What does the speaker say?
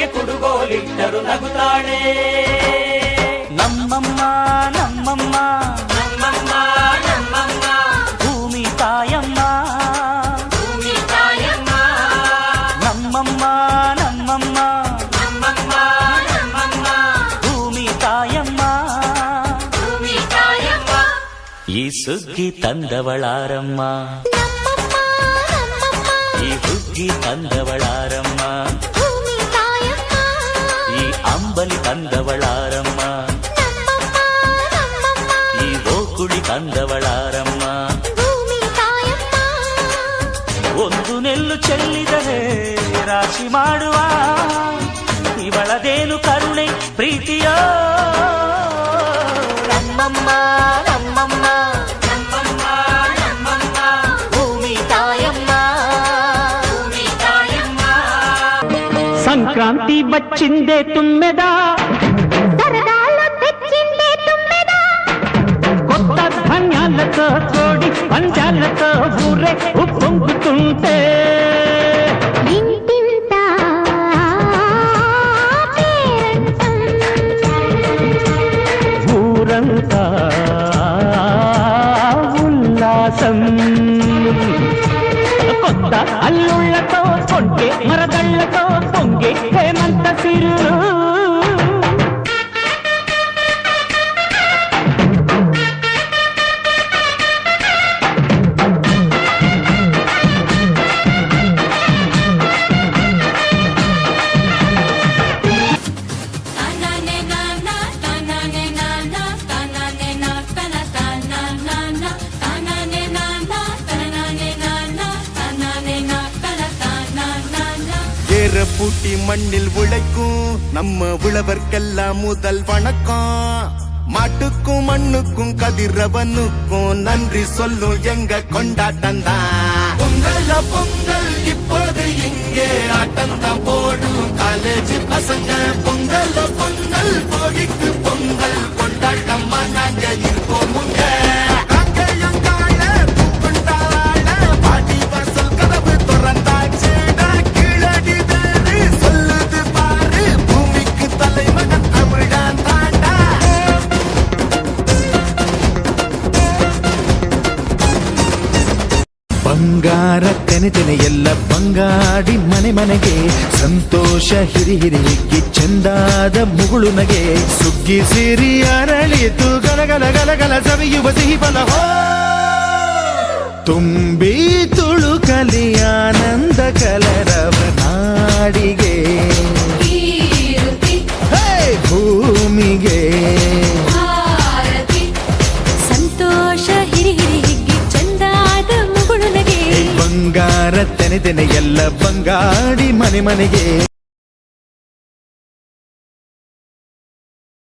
ಕೈಗೆ ಕುಡುಗೋಲಿಟ್ಟರು ನಗುತ್ತಾಳೆ. ನಮ್ಮಮ್ಮ ನಮ್ಮಮ್ಮ ನಮ್ಮಮ್ಮ ನಮ್ಮಮ್ಮ ಭೂಮಿ ತಾಯಮ್ಮ ಭೂಮಿ ತಾಯಮ್ಮ ನಮ್ಮಮ್ಮ ನಮ್ಮಮ್ಮ ನಮ್ಮಮ್ಮ ನಮ್ಮಮ್ಮ ಭೂಮಿ ತಾಯಮ್ಮ ಭೂಮಿ ತಾಯಮ್ಮ. ಈ ಸುಗ್ಗಿ ತಂದವಳಾರಮ್ಮ ಈ ಹುಗ್ಗಿ ತಂದವಳಾರಮ್ಮ ಈ ಅಂಬಲಿ ತಂದವಳಾರಮ್ಮ ಈ ಓಕುಳಿ ತಂದವಳಾರಮ್ಮ. ಒಂದು ನೆಲ್ಲು ಚೆಲ್ಲಿದರೆ ರಾಶಿ ಮಾಡುವ ಇವಳದೇನು ಕರುಣೆ ಪ್ರೀತಿಯೋ. ನಮ್ಮಮ್ಮ ನಮ್ಮಮ್ಮ ನಮ್ಮಮ್ಮ ನಮ್ಮಮ್ಮ ಭೂಮಿ ತಾಯಮ್ಮ ಭೂಮಿ ತಾಯಮ್ಮ. సంక్రాంతి వచ్చిందే తుమ్మెదా సరదాలు తెచ్చిందే తుమ్మెదా కొత్త ధాన్యాలతో కోడి పంజాలతో ఊరే ఉప్పొంగుతుంటే ఇంటింత పేరంటం ఊరంతా ఉల్లాసం. కొత్త అల్లుళ్లతో కొంటే మరదళ్లతో పొంగే హేమంత సిరు. பூட்டி மண்ணில் உழைக்கும் நம்ம உழவர்க்கெல்லாம் முதல் வணக்கம். மாட்டுக்கும் மண்ணுக்கும் கதிரவனுக்கும் நன்றி சொல்லும் எங்க கொண்டாட்டம் தான். பொங்கல் பொங்கல் இப்போது இங்கே ஆட்டம் தான் போடும் காலேஜ் பசங்க. பொங்கல் பொங்கல் போகிக்கு பொங்கல் கொண்டாட்டமா நாங்க இருப்போம். ಬಂಗಾರ ತೆನೆ ತೆನೆ ಎಲ್ಲ ಬಂಗಾಡಿ ಮನೆ ಮನೆಗೆ ಸಂತೋಷ ಹಿರಿ ಹಿರಿ ಹಿಗ್ಗಿ ಚೆಂದಾದ ಮುಗುಳು ನಗೆ. ಸುಗ್ಗಿ ಸಿರಿ ಅರಳಿತು ಗಲಗಲ ಗಲಗಲ ಸವಿಯುವ ಸಿಹಿ ಫಲ ತುಂಬಿ ತುಳುಕಲಿ ಆನಂದ ಕಲರವ ನಾಡಿಗೆ ಭೂಮಿಗೆ ಸಂತೋಷ ಹಿರಿ ಹಿರಿ ಹಿಗ್ಗಿ ಚಂದಾದ ಮುಗುಳು ನಗೆ. ಬಂಗಾರ ತೆನೆ ತೆನೆ ಎಲ್ಲ ಬಂಗಾಡಿ ಮನೆ ಮನೆಗೆ.